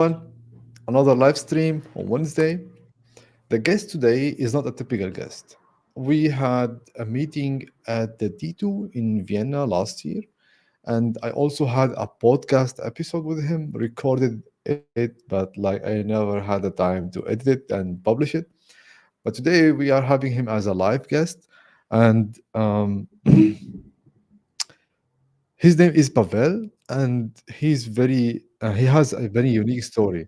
everyone. Another live stream on Wednesday. The guest today is not a typical guest. We had a meeting at the D2 in Vienna last year, and I also had a podcast episode with him, recorded it, but like I never had the time to edit it and publish it. But today we are having him as a live guest, and his name is Pavel, and he has a very unique story.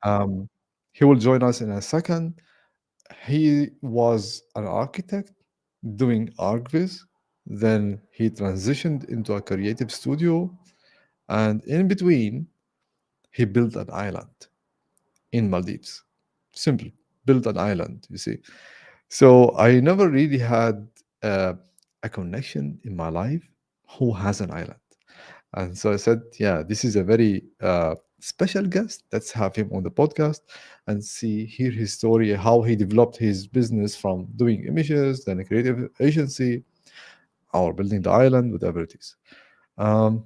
Um, he will join us in a second. He was an architect doing Archviz. Then he transitioned into a creative studio. And in between, he built an island in Maldives. Simple, built an island, you see. So I never really had uh, a connection in my life who has an island. And so I said, yeah, this is a very special guest. Let's have him on the podcast and hear his story, how he developed his business from doing images, then a creative agency, or building the island, whatever it is. Um,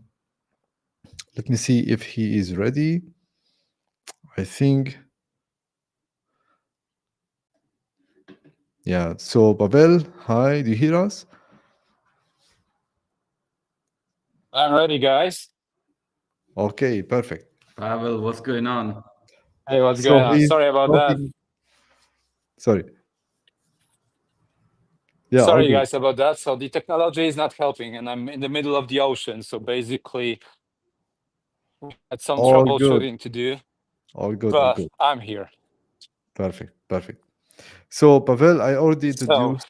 Let me see if he is ready. I think, yeah. So, Pavel, hi, do you hear us? I'm ready, guys. Okay, perfect. Pavel, what's going on? Hey, what's So going on? he's Sorry about that. talking. Sorry. Yeah, all Sorry, good. guys, about that. So the technology is not helping, and I'm in the middle of the ocean. So basically, we had some All good. troubleshooting to do, All good. All but good. I'm here. Perfect. Perfect. So, Pavel, I already So introduced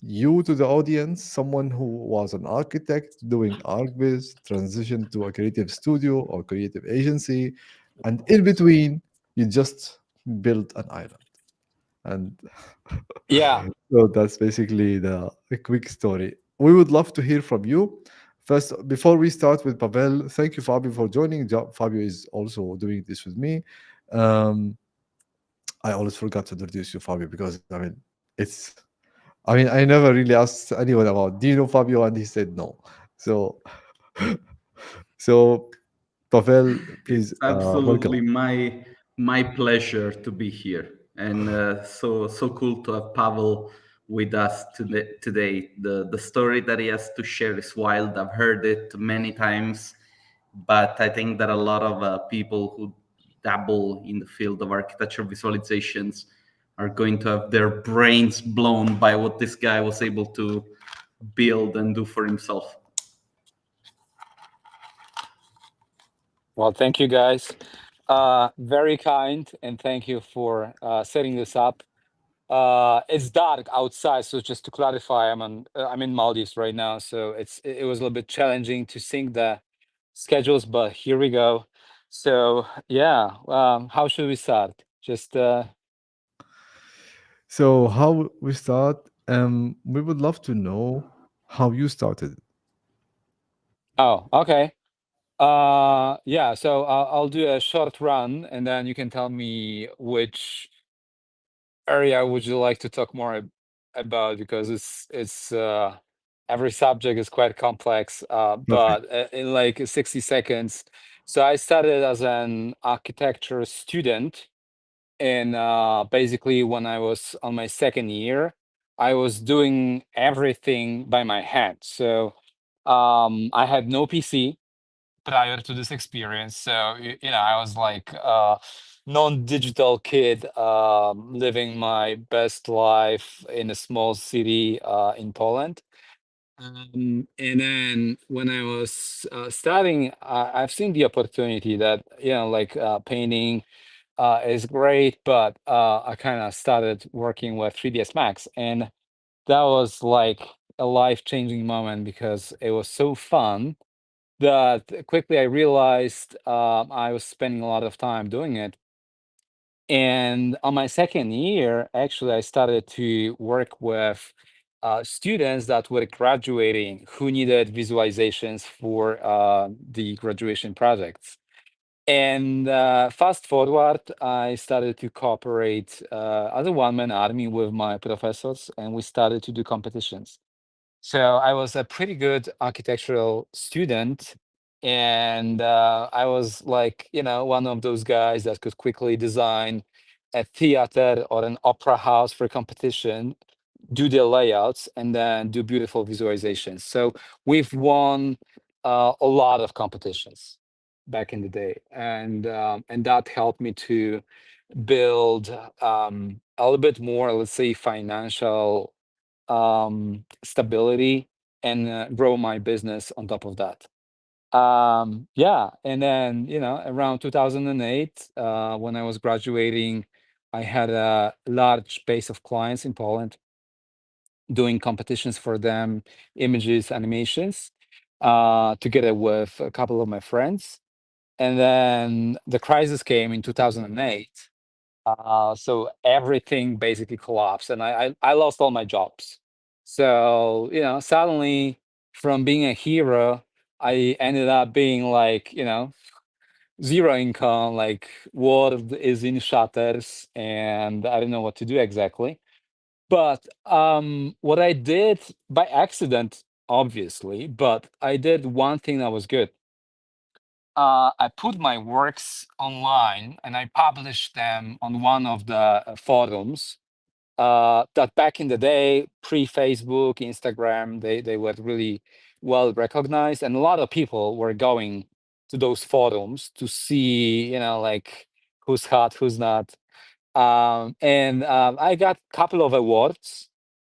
you to the audience, someone who was an architect doing ArcBiz, transitioned to a creative studio or creative agency, and in between, you just built an island. And yeah, so that's basically the a quick story. We would love to hear from you. First, before we start with Pavel, thank you, Fabio, for joining. Fabio is also doing this with me. Um, I always forgot to introduce you, Fabio, because I never really asked anyone about, do you know Fabio? And he said no. So, so Pavel, please, It's welcome. absolutely my pleasure to be here, and so cool to have Pavel with us today. The story that he has to share is wild. I've heard it many times, but I think that a lot of people who dabble in the field of architecture visualizations are going to have their brains blown by what this guy was able to build and do for himself. well, thank you, guys. Very kind, and thank you for setting this up. It's dark outside, so just to clarify, I'm in Maldives right now, so it was a little bit challenging to sync the schedules, but here we go. So yeah, how should we start? Just So, how we start? We would love to know how you started. oh, okay. Yeah, so I'll do a short run, and then you can tell me which area would you like to talk more about, because it's every subject is quite complex, Perfect. but in like 60 seconds. So I started as an architecture student, and basically when I was on my second year, I was doing everything by my hand. So I had no PC prior to this experience. So I was like a non-digital kid, living my best life in a small city in Poland. And then when I was studying, I've seen the opportunity that like painting is great, but I kind of started working with 3ds Max, and that was like a life-changing moment because it was so fun that quickly I realized I was spending a lot of time doing it. And on my second year, actually, I started to work with students that were graduating who needed visualizations for the graduation projects. And fast forward, I started to cooperate as a one-man army with my professors, and we started to do competitions. So I was a pretty good architectural student, And I was like, one of those guys that could quickly design a theater or an opera house for competition, do the layouts, and then do beautiful visualizations. So we've won a lot of competitions back in the day, and that helped me to build a little bit more, let's say, financial stability, and grow my business on top of that. Yeah, and then around 2008, when I was graduating, I had a large base of clients in Poland, doing competitions for them, images, animations, together with a couple of my friends. And then the crisis came in 2008. So everything basically collapsed, and I lost all my jobs. So suddenly, from being a hero, I ended up being like, zero income, like world is in shutters, and I don't know what to do exactly. But what I did, by accident, obviously, but I did one thing that was good. I put my works online and I published them on one of the forums that back in the day, pre-Facebook, Instagram, they were really well recognized, and a lot of people were going to those forums to see, like, who's hot, who's not. And I got a couple of awards,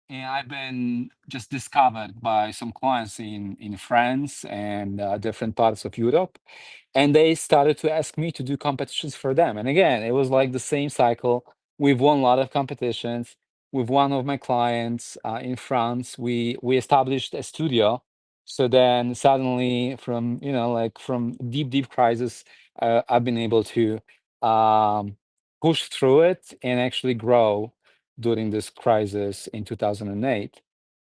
and I've been just discovered by some clients in France and different parts of Europe, and they started to ask me to do competitions for them. And again, it was like the same cycle. We've won a lot of competitions. With one of my clients in France, we established a studio. So then suddenly, from like from deep crisis, I've been able to um, push through it and actually grow during this crisis in 2008.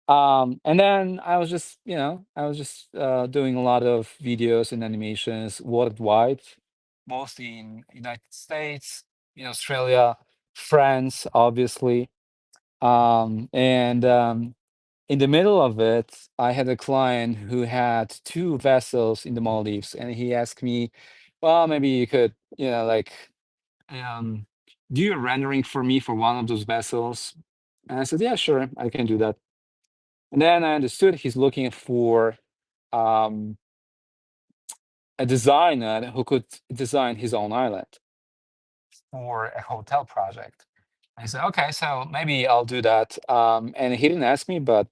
And then I was just doing a lot of videos and animations worldwide, mostly in United States, in Australia, France, obviously. And In the middle of it, I had a client who had two vessels in the Maldives, and he asked me, "Well, maybe you could, like, um, do a rendering for me for one of those vessels." And I said, "Yeah, sure, I can do that." And then I understood he's looking for um, a designer who could design his own island for a hotel project. I said, okay, so maybe I'll do that. And he didn't ask me, but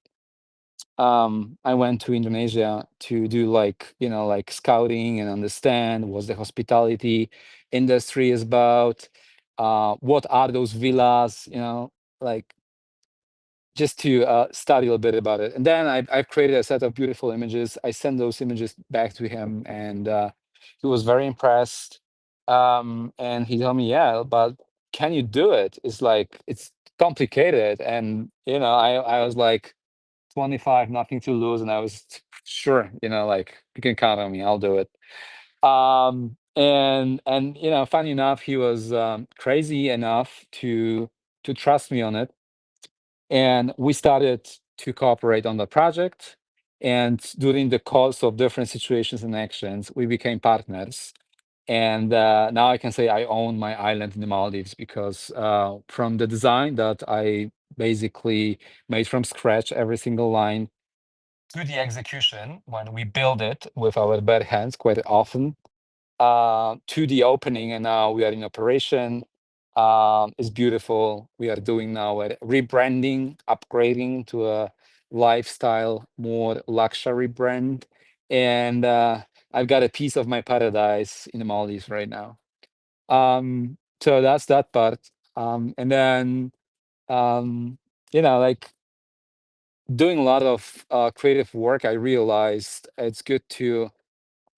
I went to Indonesia to do, like, like, scouting and understand what the hospitality industry is about. What are those villas, like, just to study a little bit about it. And then I've created a set of beautiful images. I sent those images back to him, and he was very impressed. And he told me, yeah, but can you do it? It's like, it's complicated. And, I was like 25, nothing to lose. And I was sure, like, you can count on me, I'll do it. And funny enough, he was crazy enough to trust me on it, and we started to cooperate on the project. And during the course of different situations and actions, we became partners. And now I can say I own my island in the Maldives, because from the design that I basically made from scratch, every single line, to the execution when we build it with our bare hands quite often, to the opening, and now we are in operation. It's beautiful. We are doing now a rebranding, upgrading to a lifestyle, more luxury brand, and I've got a piece of my paradise in the Maldives right now. So that's that part. And then like, doing a lot of creative work, I realized it's good to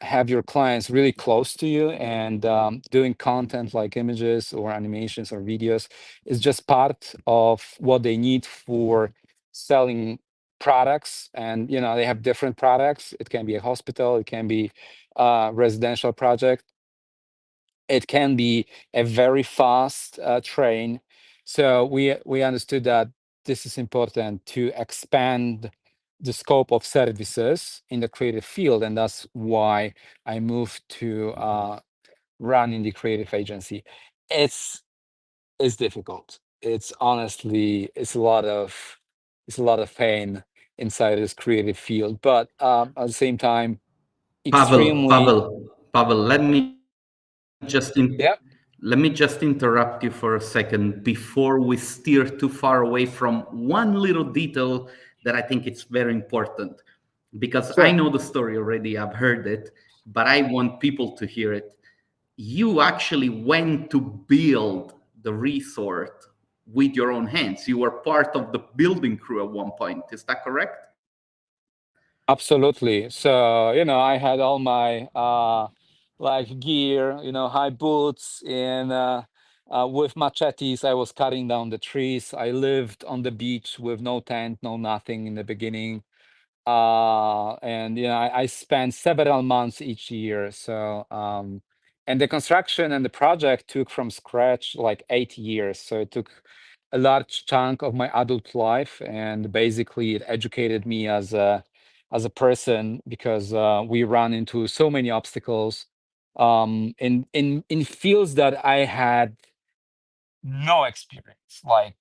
have your clients really close to you, and doing content like images or animations or videos is just part of what they need for selling products. And they have different products. It can be a hospital, it can be a residential project, it can be a very fast train. So we understood that this is important to expand the scope of services in the creative field, and that's why I moved to run in the creative agency. It's it's difficult. It's honestly it's a lot of pain inside this creative field, but at the same time, Pavel, extremely. Pavel, Pavel, Yeah, let me just interrupt you for a second before we steer too far away from one little detail that I think it's very important, because I sure. know the story already, I've heard it, but I want people to hear it. You actually went to build the resort with your own hands. You were part of the building crew at one point. Is that correct? Absolutely. So, I had all my like gear, high boots, and with machetes, I was cutting down the trees. I lived on the beach with no tent, no nothing in the beginning. And I spent several months each year. So, and the construction and the project took from scratch like 8 years. So it took a large chunk of my adult life, and basically it educated me as a person, because we run into so many obstacles in fields that I had no experience. Like,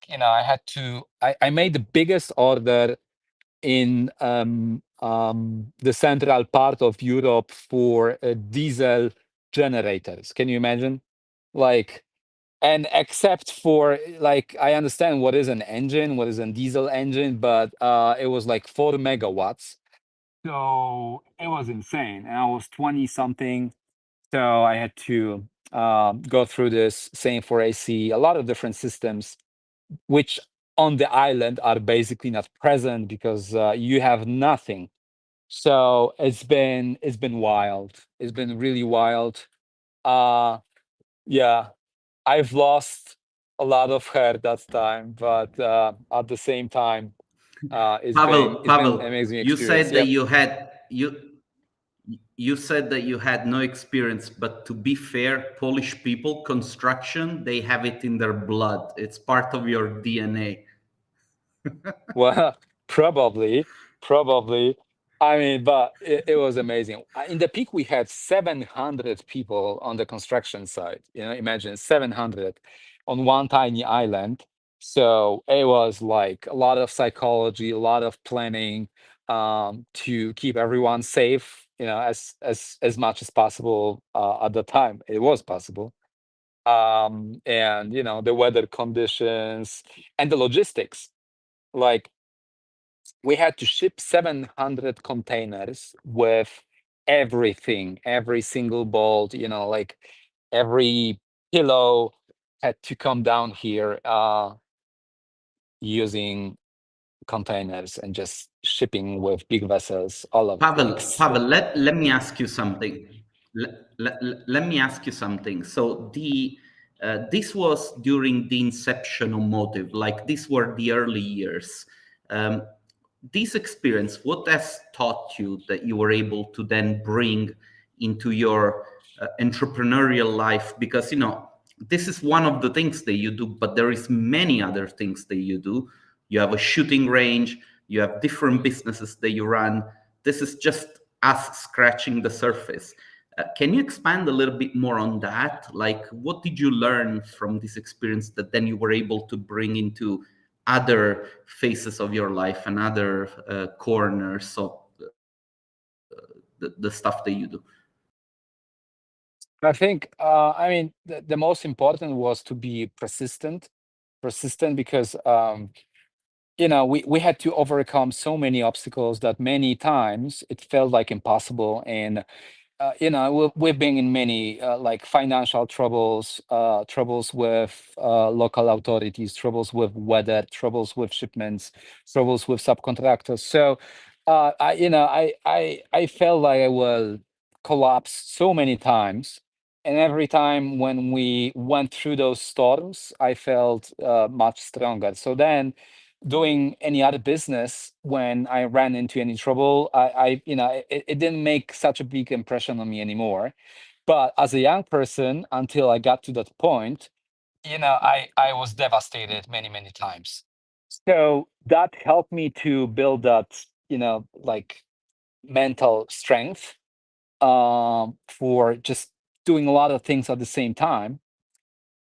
I made the biggest order in the central part of Europe for diesel generators. Can you imagine? Like, and except for, like, I understand what is an engine, what is a diesel engine, but it was like 4 megawatts. So it was insane. And I was 20 something. So I had to go through this, same for AC, a lot of different systems, which on the island are basically not present because you have nothing. So it's been wild. It's been really wild. Uh yeah, I've lost a lot of hair that time, but at the same time, it's been Pavel, it's been Pavel, amazing you experience. said that Yep. you said that you had no experience, but to be fair, Polish people, construction, they have it in their blood. It's part of your DNA. Well, probably. I mean, but it was amazing. In the peak, we had 700 people on the construction site. Imagine 700 on one tiny island. So it was like a lot of psychology, a lot of planning, to keep everyone safe. As much as possible at the time. It was possible. And the weather conditions and the logistics. Like, we had to ship 700 containers with everything, every single bolt, like every pillow had to come down here using containers and just shipping with big vessels, all of it. Pavel, let me ask you something. Let me ask you something. So this was during the inception of Motive, like these were the early years. Um, this experience, what has taught you that you were able to then bring into your entrepreneurial life? Because this is one of the things that you do, but there is many other things that you do. You have a shooting range, you have different businesses that you run. This is just us scratching the surface. Can you expand a little bit more on that? Like, what did you learn from this experience that then you were able to bring into other phases of your life and other corners of the stuff that you do? I think, I mean, the most important was to be persistent, because we had to overcome so many obstacles that many times it felt like impossible. And we've been in many like financial troubles with local authorities, troubles with weather, troubles with shipments, troubles with subcontractors. So I felt like I will collapse so many times, and every time when we went through those storms, I felt much stronger. So then, doing any other business, when I ran into any trouble, it didn't make such a big impression on me anymore. But as a young person, until I got to that point, I was devastated many, many times. So that helped me to build that like mental strength for just doing a lot of things at the same time.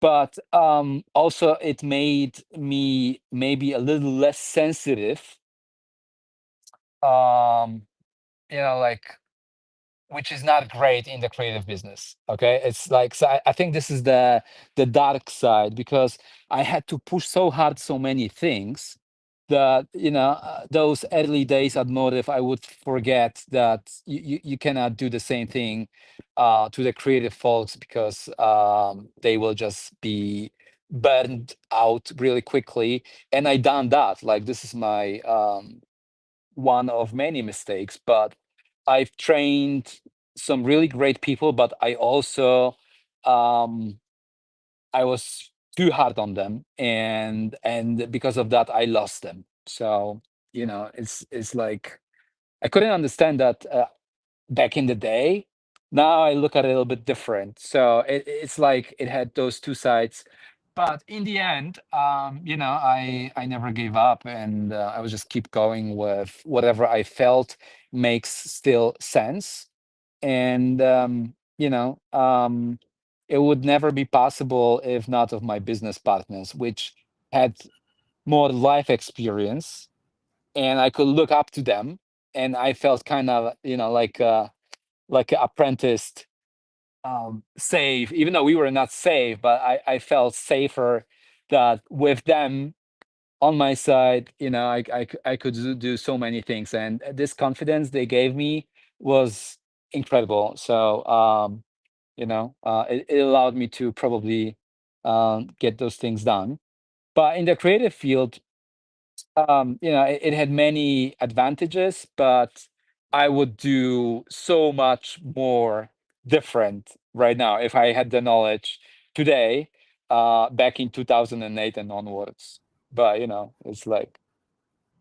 But also it made me maybe a little less sensitive, um, like, which is not great in the creative business. Okay, it's like, so I think this is the dark side, because I had to push so hard so many things that those early days at Motive, I would forget that you cannot do the same thing to the creative folks, because they will just be burned out really quickly. And I done that. Like, this is my one of many mistakes, but I've trained some really great people, but I also um I was too hard on them, and because of that I lost them. So it's like I couldn't understand that back in the day. Now I look at it a little bit different. So it's like it had those two sides. But in the end, I never gave up, and I was just keep going with whatever I felt makes still sense. And it would never be possible if not of my business partners, which had more life experience, and I could look up to them, and I felt kind of like apprenticed, safe, even though we were not safe, but I felt safer that with them on my side, I could do so many things, and this confidence they gave me was incredible. So it allowed me to probably get those things done. But in the creative field, it had many advantages, but I would do so much more different right now if I had the knowledge today, back in 2008 and onwards. But it's like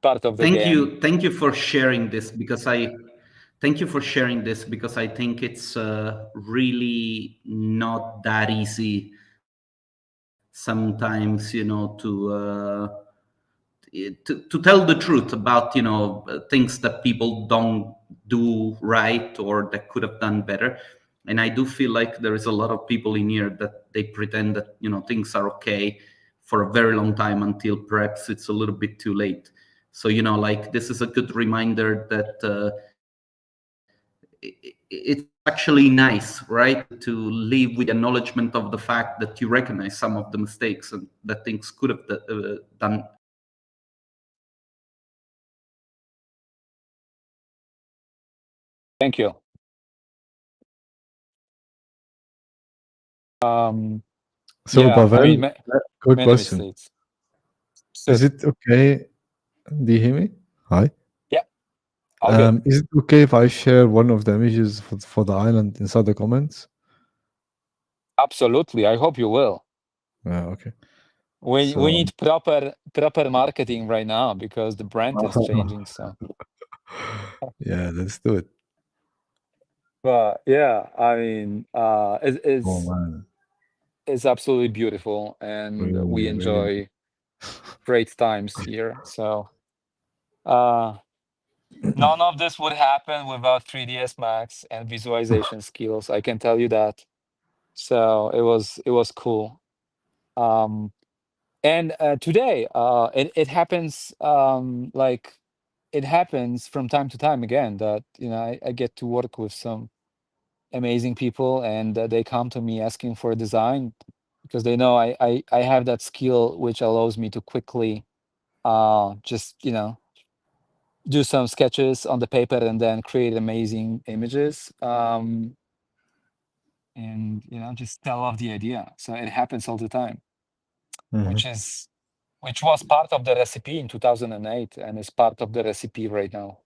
part of the game. Thank you for sharing this, because I think it's really not that easy sometimes, to tell the truth about things that people don't do right or that could have done better. And I do feel like there is a lot of people in here that they pretend that things are okay for a very long time until perhaps it's a little bit too late. So like, this is a good reminder that it's actually nice, right, to live with the acknowledgement of the fact that you recognize some of the mistakes and that things could have done. Thank you. So, Yeah, I mean, Pavel, quick many question. mistakes. Is So, it okay? Do you hear me? Hi. yeah, all good. Is it okay if I share one of the images for the island inside the comments? Absolutely. I hope you will. Yeah, okay. We So, need proper marketing right now, because the brand is changing. So, yeah, let's do it. but yeah, I mean, Oh man, it's absolutely beautiful, and we really, really. enjoy great times here. So, uh, none of this would happen without 3ds Max and visualization skills. I can tell you that. So it was cool. Um, and today, it happens, like, it happens from time to time again, that I get to work with some amazing people, and they come to me asking for a design, because they know I have that skill which allows me to quickly just do some sketches on the paper and then create amazing images, and just tell off the idea. So it happens all the time, Mhm, which was part of the recipe in 2008 and is part of the recipe right now.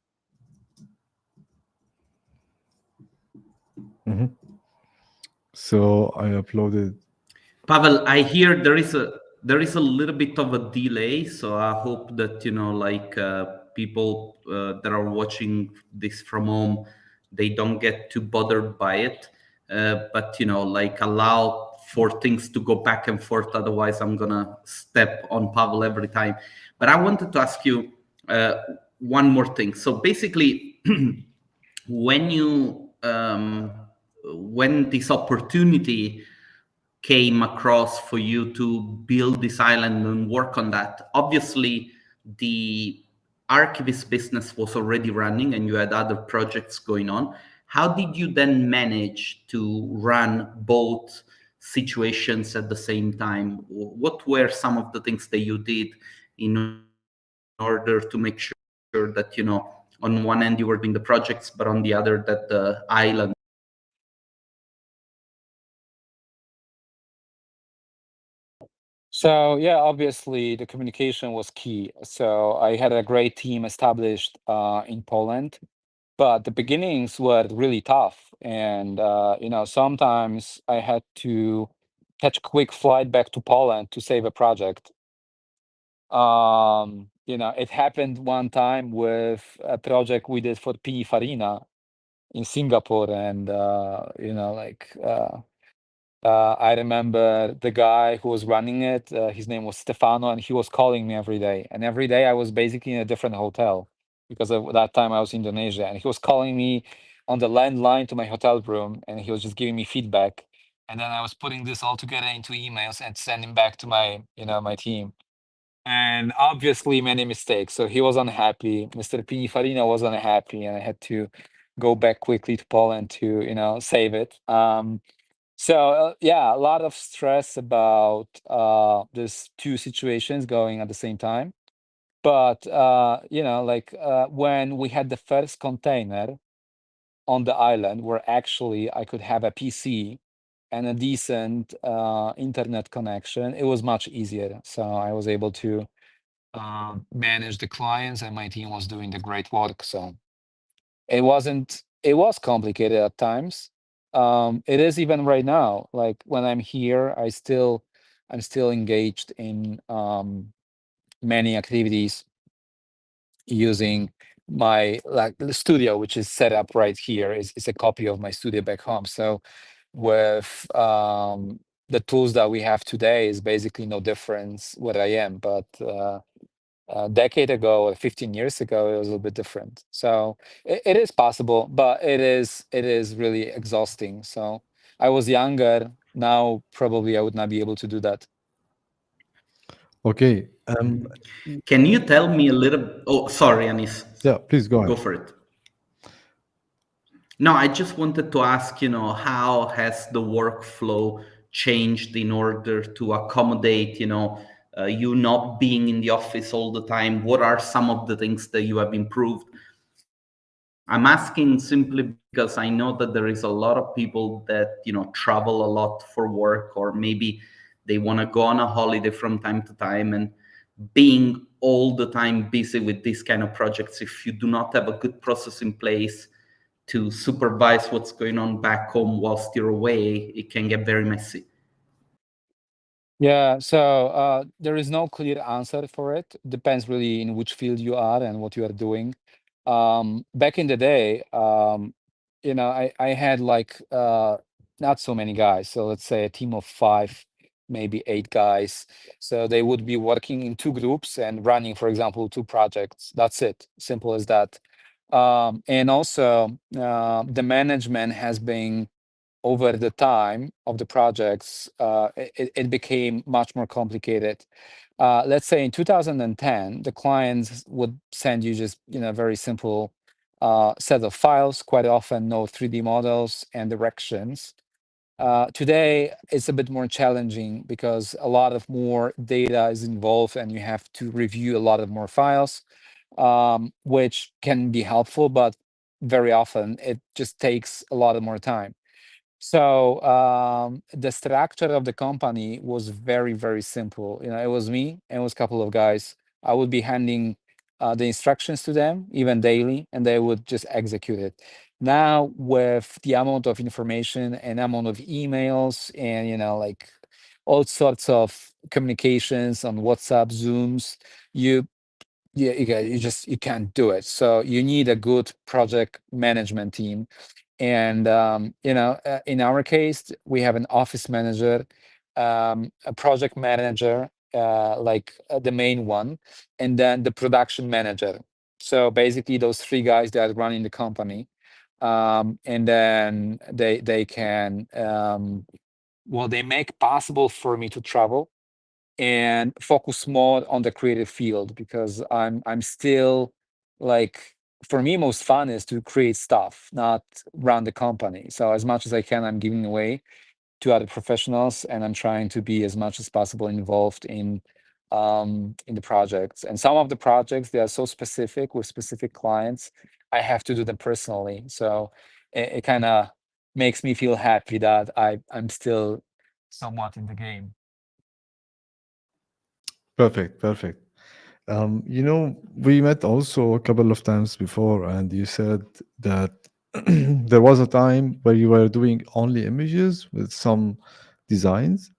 mhm. So I uploaded. Pavel, I hear there is a little bit of a delay, so I hope that like, people that are watching this from home, they don't get too bothered by it. But like, allow for things to go back and forth. Otherwise, I'm gonna step on Pavel every time. But I wanted to ask you, one more thing. So basically, when you when this opportunity came across for you to build this island and work on that, obviously the Archviz business was already running and you had other projects going on. How did you then manage to run both situations at the same time? What were some of the things that you did in order to make sure that, on one end you were doing the projects, but on the other that the island So yeah, obviously the communication was key. So I had a great team established in Poland, but the beginnings were really tough, and sometimes I had to catch a quick flight back to Poland to save a project. It happened one time with a project we did for Farina in Singapore, and I remember the guy who was running it. His name was Stefano, and he was calling me every day. And every day I was basically in a different hotel because at that time I was in Indonesia. And he was calling me on the landline to my hotel room, and he was just giving me feedback. And then I was putting this all together into emails and sending back to my team. And obviously many mistakes. So he was unhappy. Mr. Farina was unhappy, and I had to go back quickly to Poland to save it. Yeah, a lot of stress about these two situations going at the same time. But when we had the first container on the island, where actually I could have a PC and a decent internet connection, it was much easier. So I was able to manage the clients, and my team was doing the great work. So it was complicated at times. It is even right now. Like when I'm here, I'm still engaged in many activities using my like the studio, which is set up right here, is a copy of my studio back home. So with the tools that we have today is basically no difference what I am, but a decade ago or 15 years ago, it was a little bit different. So it is possible, but it is really exhausting. So I was younger. Now probably I would not be able to do that. Okay. Can you tell me a little? Oh, sorry, Anis. Yeah, please go Go ahead. for it. No, I just wanted to ask, how has the workflow changed in order to accommodate, you not being in the office all the time? What are some of the things that you have improved? I'm asking simply because I know that there is a lot of people that, travel a lot for work, or maybe they want to go on a holiday from time to time, and being all the time busy with these kind of projects, if you do not have a good process in place to supervise what's going on back home whilst you're away, it can get very messy. Yeah, so there is no clear answer for it. Depends really in which field you are and what you are doing. Back in the day, I had like not so many guys. So let's say a team of five, maybe eight guys. So they would be working in two groups and running, for example, two projects. That's it. Simple as that. And also, the management has been over the time of the projects, it became much more complicated. Let's say in 2010, the clients would send you just very simple set of files, quite often no 3D models and directions. Today, it's a bit more challenging because a lot of more data is involved and you have to review a lot of more files, which can be helpful, but very often it just takes a lot of more time. So the structure of the company was very, very simple. It was me and it was a couple of guys. I would be handing the instructions to them, even daily, and they would just execute it. Now, with the amount of information and amount of emails and like all sorts of communications on WhatsApp, Zooms, you yeah, you can't do it. So you need a good project management team, and in our case, we have an office manager, a project manager, the main one, and then the production manager. So basically, those three guys that are running the company, and then they can well, they make possible for me to travel and focus more on the creative field, because I'm still like, for me, most fun is to create stuff, not run the company. So as much as I can, I'm giving away to other professionals, and I'm trying to be as much as possible involved in the projects. And some of the projects, they are so specific with specific clients, I have to do them personally. So it kind of makes me feel happy that I'm still somewhat in the game. Perfect, perfect. We met also a couple of times before, and you said that there was a time where you were doing only images with some designs,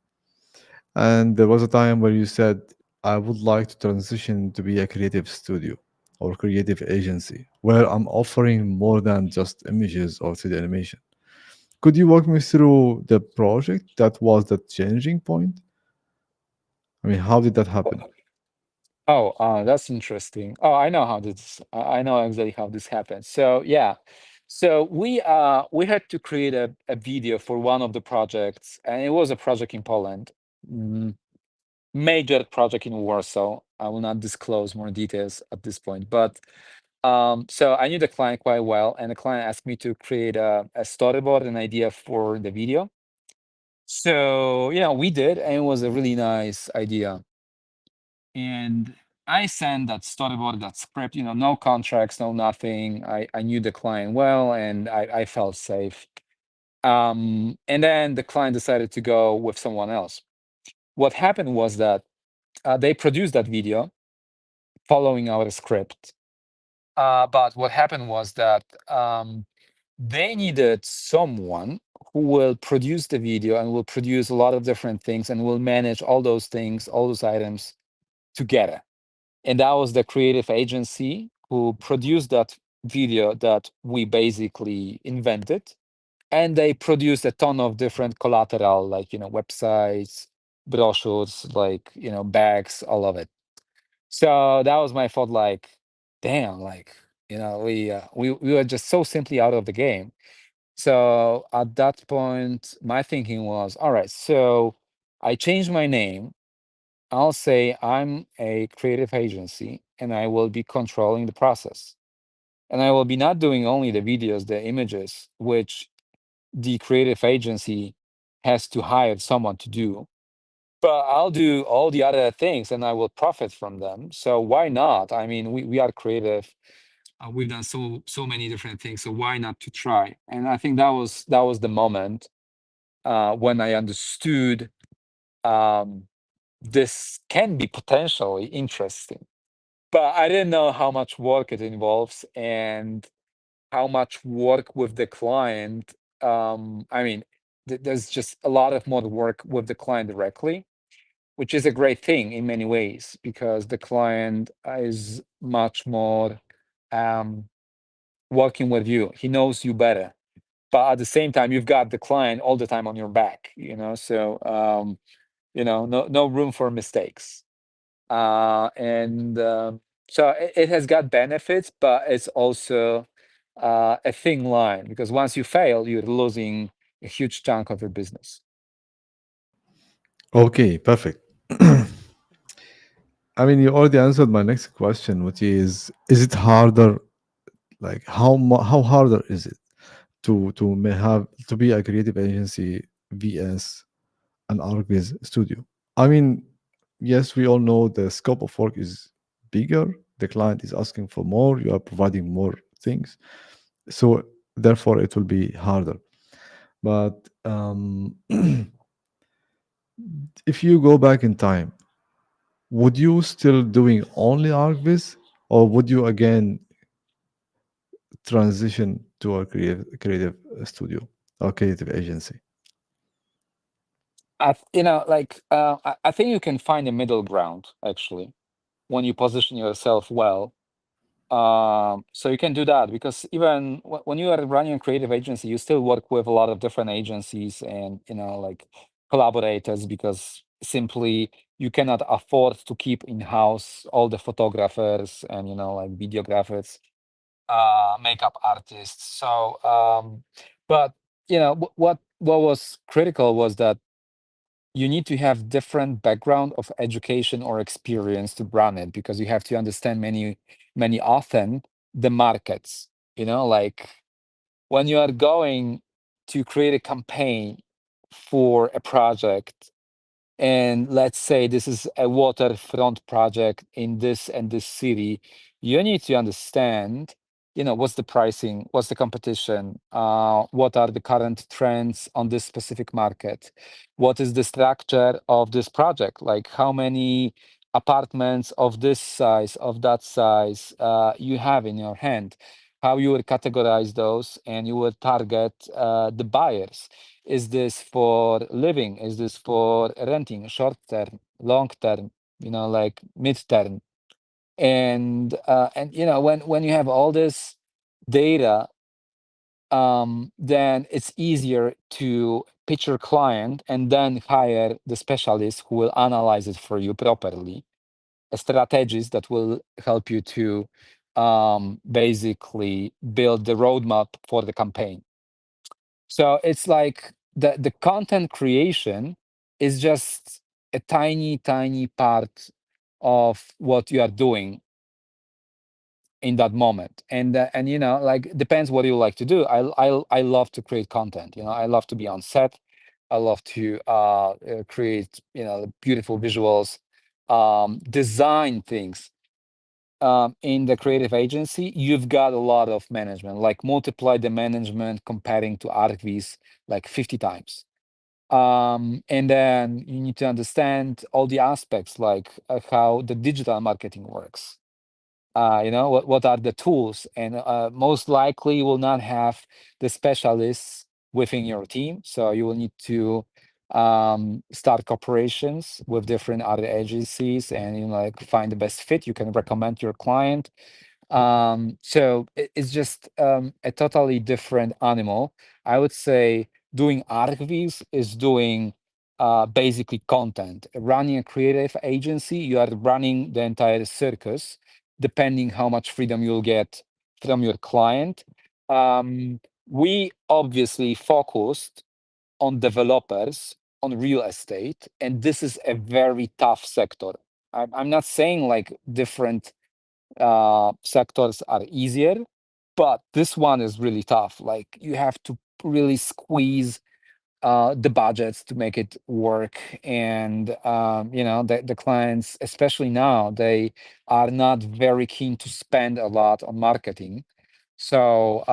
and there was a time where you said, I would like to transition to be a creative studio or creative agency where I'm offering more than just images or 3D animation. Could you walk me through the project that was the changing point? I mean, how did that happen? Oh, that's interesting. Oh, I know how this. I know exactly how this happened. So yeah, so we had to create a video for one of the projects, and it was a project in Poland, mm, major project in Warsaw. I will not disclose more details at this point, but so I knew the client quite well, and the client asked me to create a storyboard, an idea for the video. So yeah, we did, and it was a really nice idea. And I sent that storyboard, that script, no contracts, no nothing. I knew the client well, and I felt safe. And then the client decided to go with someone else. What happened was that they produced that video following our script. But what happened was that they needed someone who will produce the video and will produce a lot of different things and will manage all those things, all those items together. And that was the creative agency who produced that video that we basically invented. And they produced a ton of different collateral, like, websites, brochures, like, bags, all of it. So that was my thought, like, damn, like, we were just so simply out of the game. So at that point, my thinking was, all right, so I changed my name. I'll say I'm a creative agency, and I will be controlling the process. And I will be not doing only the videos, the images, which the creative agency has to hire someone to do, but I'll do all the other things and I will profit from them. So why not? I mean, we are creative. We've done so many different things. So why not to try? And I think that was the moment when I understood um, this can be potentially interesting. But I didn't know how much work it involves and how much work with the client. I mean, there's just a lot of more work with the client directly, which is a great thing in many ways, because the client is much more um, working with you. He knows you better. But at the same time, you've got the client all the time on your back, so no room for mistakes. And so it has got benefits, but it's also a thin line, because once you fail, you're losing a huge chunk of your business. Okay, perfect. I mean, you already answered my next question, which is it harder? Like, how harder is it to be a creative agency vs an Archviz studio? I mean, yes, we all know the scope of work is bigger. The client is asking for more. You are providing more things, so therefore it will be harder. But if you go back in time, would you still doing only Archviz, or would you again transition to a creative studio or creative agency? I think you can find a middle ground, actually, when you position yourself well. So you can do that, because even when you are running a creative agency, you still work with a lot of different agencies and like collaborators, because simply you cannot afford to keep in-house all the photographers and like videographers, makeup artists. So but what was critical was that you need to have different background of education or experience to run it, because you have to understand many often the markets, like when you are going to create a campaign for a project, and let's say this is a waterfront project in this and this city, you need to understand, what's the pricing, what's the competition, what are the current trends on this specific market, what is the structure of this project, like how many apartments of this size, of that size, you have in your hand, how you will categorize those, and you will target the buyers. Is this for living? Is this for renting, short term, long term, like mid term? And when you have all this data, then it's easier to pitch your client and then hire the specialist who will analyze it for you properly, a strategist that will help you to basically build the roadmap for the campaign. So it's like the content creation is just a tiny part of what you are doing in that moment. And like, depends what you like to do. I love to create content. I love to be on set. I love to create beautiful visuals, design things. In the creative agency, you've got a lot of management, like multiply the management comparing to Archviz like 50 times. And then you need to understand all the aspects, like how the digital marketing works. What are the tools, and most likely you will not have the specialists within your team, so you will need to start corporations with different other agencies, and like find the best fit you can recommend to your client. So it's just a totally different animal. I would say doing Archviz is doing basically content. Running a creative agency, you are running the entire circus, depending how much freedom you'll get from your client. We obviously focused on developers, on real estate, and this is a very tough sector. I'm not saying like different sectors are easier, but this one is really tough. Like, you have to really squeeze the budgets to make it work. And the clients, especially now, they are not very keen to spend a lot on marketing. So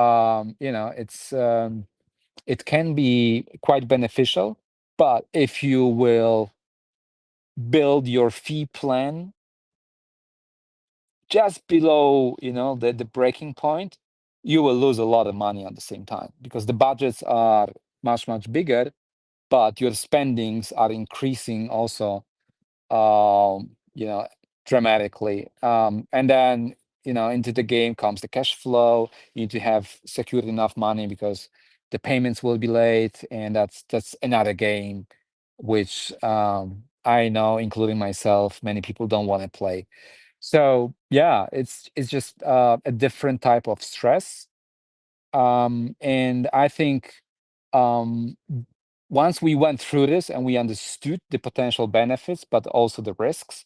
it can be quite beneficial, but if you will build your fee plan just below the breaking point, you will lose a lot of money at the same time, because the budgets are much bigger, but your spendings are increasing also, um, you know, dramatically. And then, into the game comes the cash flow. You need to have secured enough money, because the payments will be late, and that's another game, which I know, including myself, many people don't want to play. So yeah, it's just a different type of stress. And I think um, once we went through this and we understood the potential benefits, but also the risks,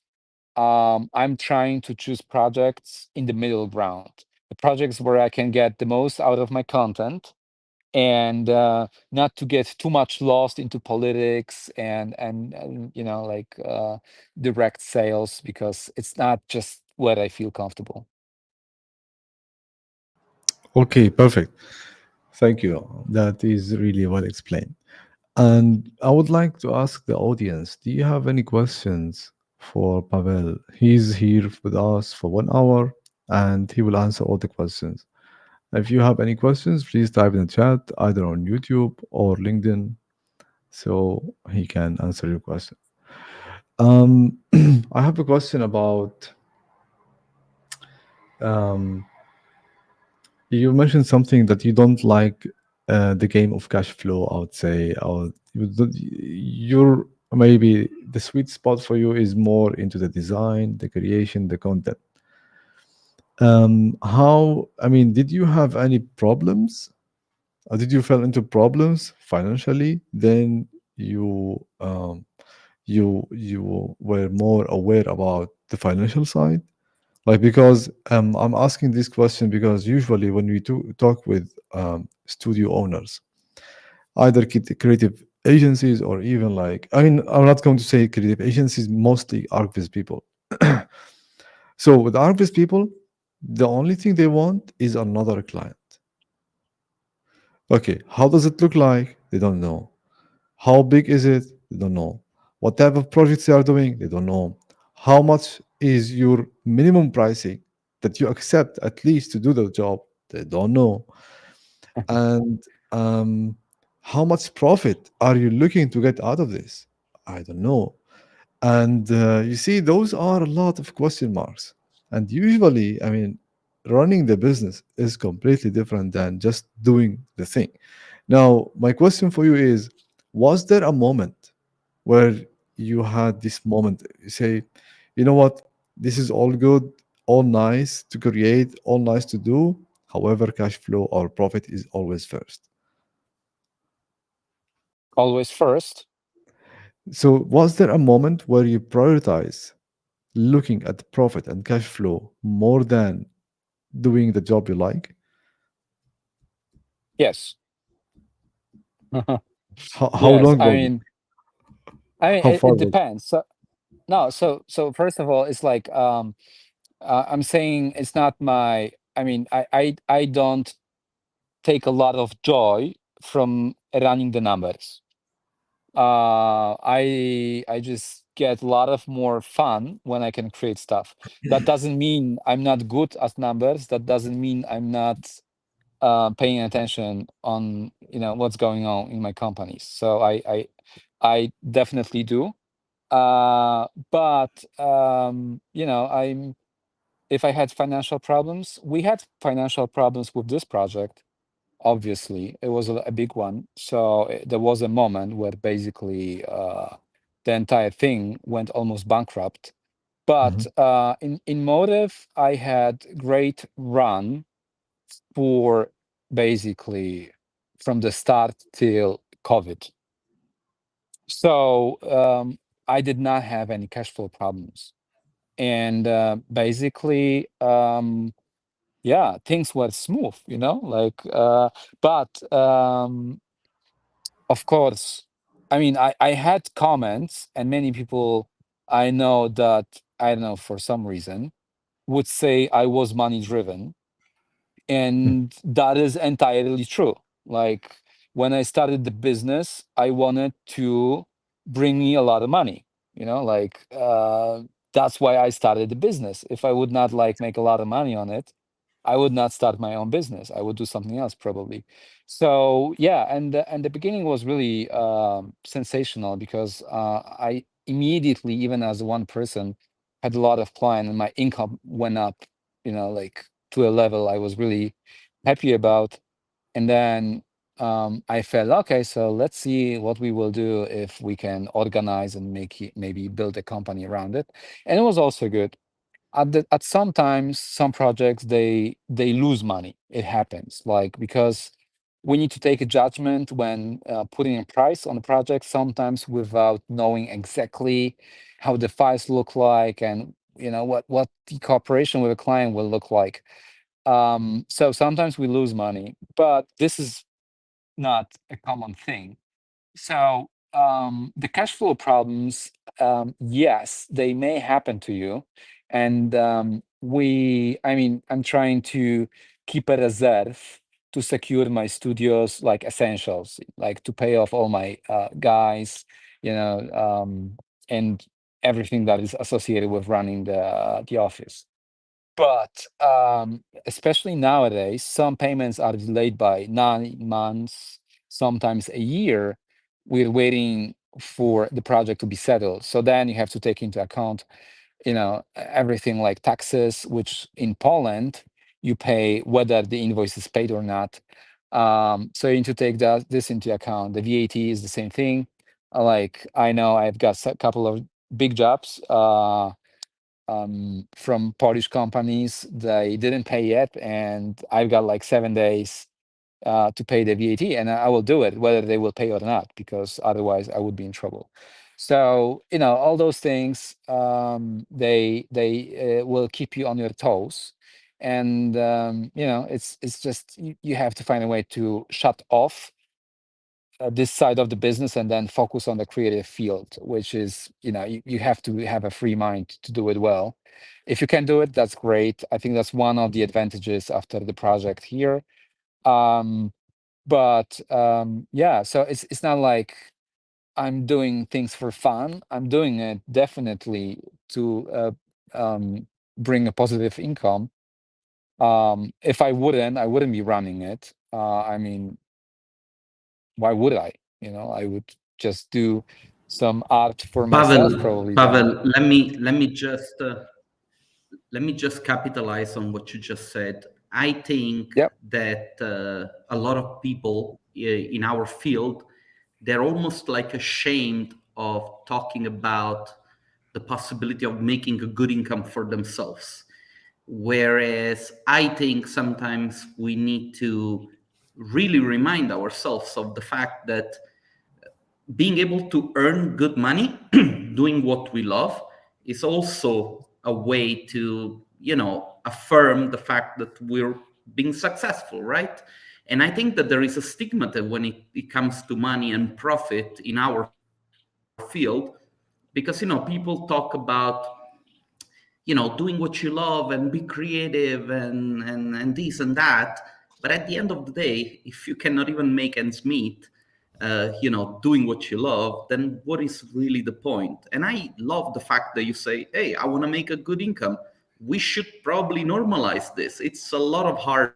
I'm trying to choose projects in the middle ground, the projects where I can get the most out of my content, and not to get too much lost into politics and like direct sales, because it's not just where I feel comfortable. Okay, perfect. Thank you. That is really well explained. And I would like to ask the audience, do you have any questions for Pavel? He's here with us for 1 hour and he will answer all the questions. If you have any questions, please type in the chat either on YouTube or LinkedIn so he can answer your question. I have a question about um, you mentioned something that you don't like the game of cash flow, I would say, or you're maybe the sweet spot for you is more into the design, the creation, the content. How, I mean, did you have any problems? Or did you fall into problems financially? Then you you were more aware about the financial side. Like, because I'm asking this question because usually when we talk with studio owners, either creative agencies or even like, I mean, I'm not going to say creative agencies, mostly Archviz people. So with Archviz people, the only thing they want is another client. Okay, how does it look like? They don't know. How big is it? They don't know. What type of projects they are doing? They don't know. How much is your minimum pricing that you accept at least to do the job? They don't know. And how much profit are you looking to get out of this? I don't know. And you see, those are a lot of question marks. And usually, I mean, running the business is completely different than just doing the thing. Now, my question for you is, was there a moment where you had this moment, you say, you know what, this is all good, all nice to create, all nice to do. However, cash flow or profit is always first. Always first. So, was there a moment where you prioritize looking at profit and cash flow more than doing the job you like? Yes. How Yes. long was it? How far It was depends. So, no, so first of all, it's like I'm saying it's not my. I mean, I don't take a lot of joy from running the numbers. I just get a lot of more fun when I can create stuff. That doesn't mean I'm not good at numbers. That doesn't mean I'm not paying attention on what's going on in my companies. So I definitely do. But I'm if I had financial problems, we had financial problems with this project. Obviously, it was a big one. So there was a moment where basically the entire thing went almost bankrupt. But Mhm. in Motive, I had great run for basically from the start till COVID. So I did not have any cash flow problems. And basically, yeah, things were smooth, like, but of course, I mean, I had comments, and many people I know that, I don't know, for some reason, would say I was money driven. And that is entirely true. Like when I started the business, I wanted to bring me a lot of money, like that's why I started the business. If I would not like make a lot of money on it, I would not start my own business. I would do something else probably. So yeah, and the beginning was really sensational because I immediately, even as one person, had a lot of clients and my income went up, like to a level I was really happy about. And then I felt, okay, so let's see what we will do if we can organize and maybe build a company around it. And it was also good. At sometimes some projects they lose money. It happens, like because we need to take a judgment when putting a price on the project, sometimes without knowing exactly how the files look like and what the cooperation with a client will look like. So sometimes we lose money, but this is not a common thing. So the cash flow problems, yes, they may happen to you. And I mean, I'm trying to keep a reserve to secure my studio's like essentials, like to pay off all my guys, and everything that is associated with running the office. But especially nowadays, some payments are delayed by 9 months, sometimes a year. We're waiting for the project to be settled. So then you have to take into account, everything like taxes, which in Poland you pay whether the invoice is paid or not. So you need to take this into account. The VAT is the same thing. Like I know I've got a couple of big jobs from Polish companies. They didn't pay yet, and I've got like 7 days to pay the VAT, and I will do it whether they will pay or not, because otherwise I would be in trouble. So all those things, they will keep you on your toes, and it's just you have to find a way to shut off this side of the business and then focus on the creative field, which is you have to have a free mind to do it well. If you can do it, that's great. I think that's one of the advantages after the project here. um but yeah, so it's not like I'm doing things for fun. I'm doing it definitely to bring a positive income. If I wouldn't be running it. I mean, why would I? I would just do some art for myself, Pavel, probably then. Pavel, let me just capitalize on what you just said. I think Yep. that a lot of people in our field, they're almost like ashamed of talking about the possibility of making a good income for themselves. Whereas I think sometimes we need to really remind ourselves of the fact that being able to earn good money doing what we love is also a way to affirm the fact that we're being successful, right? And I think that there is a stigma that when it comes to money and profit in our field, because people talk about doing what you love and be creative and this and that. But at the end of the day, if you cannot even make ends meet, doing what you love, then what is really the point? And I love the fact that you say, hey, I want to make a good income. We should probably normalize this. It's a lot of hard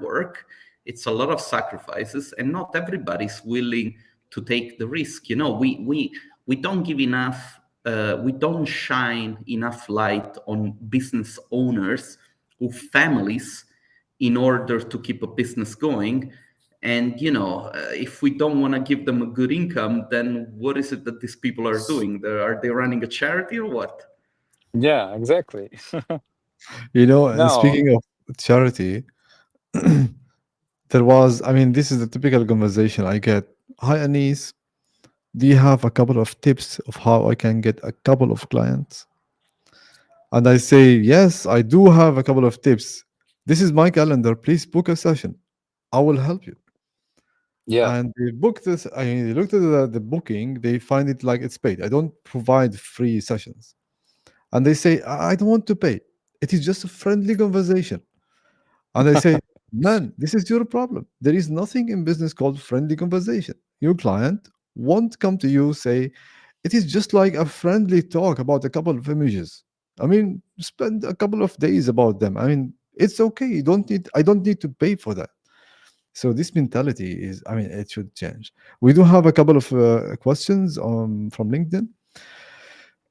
work, it's a lot of sacrifices, and not everybody's willing to take the risk. We don't give enough, we don't shine enough light on business owners or families in order to keep a business going. And if we don't want to give them a good income, then what is it that these people are doing? Are they running a charity or what? Yeah, exactly. And No. speaking of charity, there was, I mean, this is the typical conversation I get. Hi, Anis. Do you have a couple of tips of how I can get a couple of clients? And I say, yes, I do have a couple of tips. This is my calendar. Please book a session. I will help you. Yeah. And they booked this. I mean, they looked at the booking. They find it like it's paid. I don't provide free sessions. And they say, I don't want to pay. It is just a friendly conversation. And I say, man, this is your problem. There is nothing in business called friendly conversation. Your client won't come to you say, it is just like a friendly talk about a couple of images. I mean, spend a couple of days about them. I mean, it's okay. You don't need. I don't need to pay for that. So this mentality is. I mean, it should change. We do have a couple of questions from LinkedIn.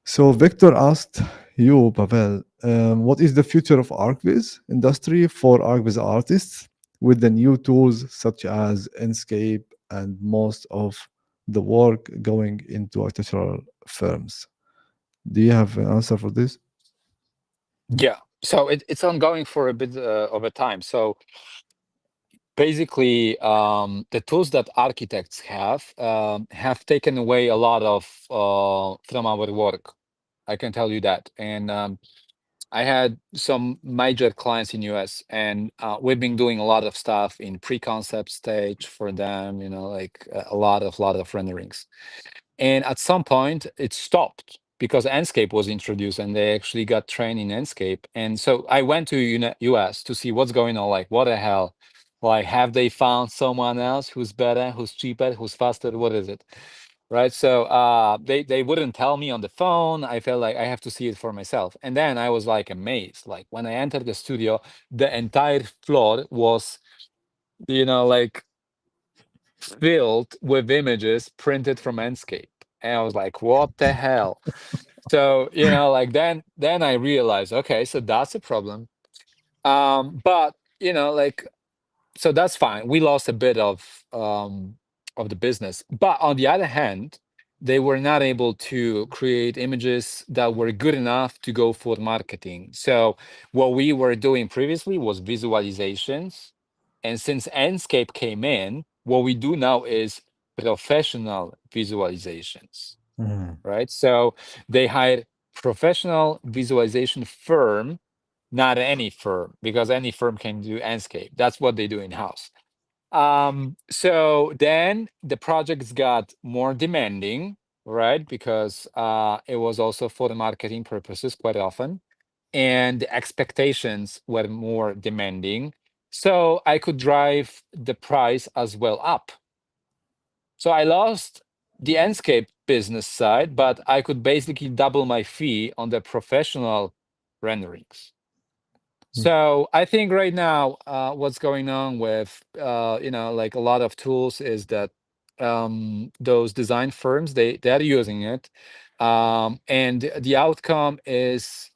So Victor asked you, Pavel, what is the future of Archviz industry for Archviz artists with the new tools such as Enscape and most of the work going into architectural firms? Do you have an answer for this? Yeah. So it's ongoing for a bit of a time. So basically, the tools that architects have taken away a lot of from our work. I can tell you that. And I had some major clients in US, and we've been doing a lot of stuff in pre-concept stage for them. Like a lot of renderings. And at some point, it stopped because Enscape was introduced, and they actually got trained in Enscape. And so I went to US to see what's going on. Like, what the hell? Like, have they found someone else who's better, who's cheaper, who's faster? What is it? Right. So they wouldn't tell me on the phone. I felt like I have to see it for myself. And then I was like amazed. Like when I entered the studio, the entire floor was, like filled with images printed from Enscape. And I was like, what the hell? So, like then I realized, okay, so that's a problem. But like, so that's fine. We lost a bit of of the business. But on the other hand, they were not able to create images that were good enough to go for marketing. So what we were doing previously was visualizations. And since Enscape came in, what we do now is professional visualizations, Mm. right? So they hired professional visualization firm, not any firm, because any firm can do Enscape. That's what they do in-house. So then the projects got more demanding, right? Because it was also for the marketing purposes quite often. And the expectations were more demanding. So I could drive the price as well up. So I lost the Enscape business side, but I could basically double my fee on the professional renderings. So I think right now, what's going on with like a lot of tools is that those design firms they're using it, and the outcome is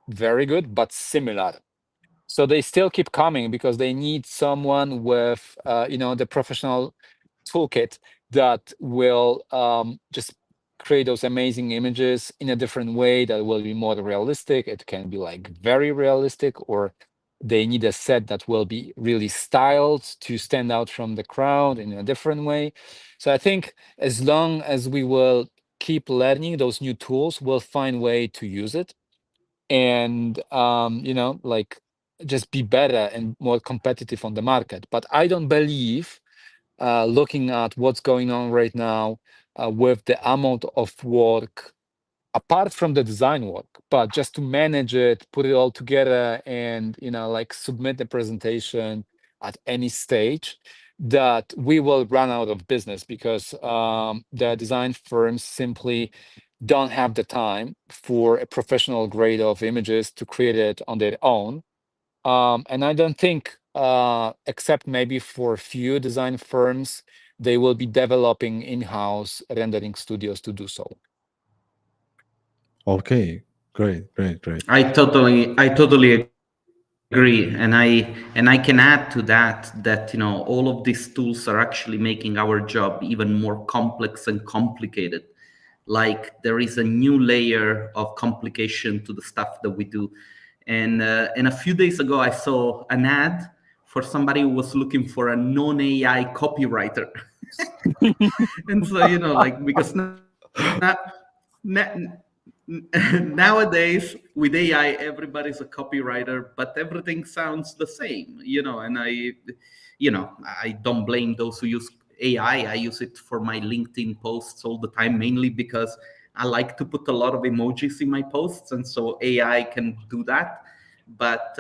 very good but similar. So they still keep coming because they need someone with the professional toolkit that will just create those amazing images in a different way that will be more realistic. It can be like very realistic, or they need a set that will be really styled to stand out from the crowd in a different way. So I think as long as we will keep learning those new tools, we'll find way to use it, and like just be better and more competitive on the market. But I don't believe, looking at what's going on right now, with the amount of work apart from the design work, but just to manage it, put it all together, and like submit the presentation at any stage, that we will run out of business because the design firms simply don't have the time for a professional grade of images to create it on their own. And I don't think, except maybe for a few design firms, they will be developing in-house rendering studios to do so. Okay, great, great, great. I totally agree, and I can add to that all of these tools are actually making our job even more complex and complicated. Like there is a new layer of complication to the stuff that we do. And a few days ago, I saw an ad for somebody who was looking for a non-AI copywriter. And so like because nowadays with AI, everybody's a copywriter, but everything sounds the same. And I don't blame those who use AI. I use it for my LinkedIn posts all the time, mainly because I like to put a lot of emojis in my posts, and so AI can do that. But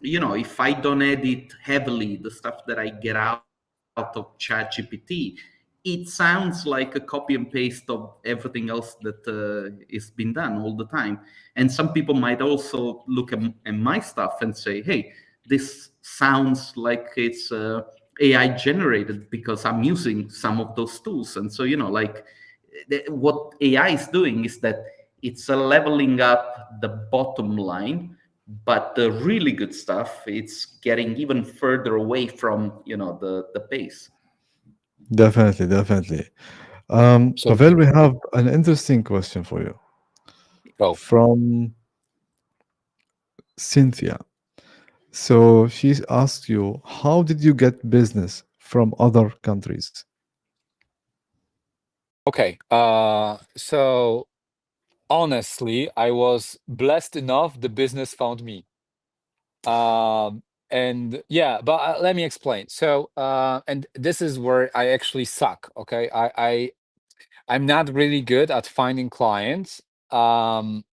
if I don't edit heavily the stuff that I get out of ChatGPT, it sounds like a copy and paste of everything else that is being done all the time. And some people might also look at my stuff and say, hey, this sounds like it's AI generated because I'm using some of those tools. And so, like what AI is doing is that it's leveling up the bottom line, but the really good stuff, it's getting even further away from, the base. Definitely, definitely. So Pavel, we have an interesting question for you go. from Cynthia. So she's asked you, how did you get business from other countries? Okay. So honestly, I was blessed enough the business found me. And yeah, but let me explain. So and this is where I actually suck. Okay. I'm not really good at finding clients. Um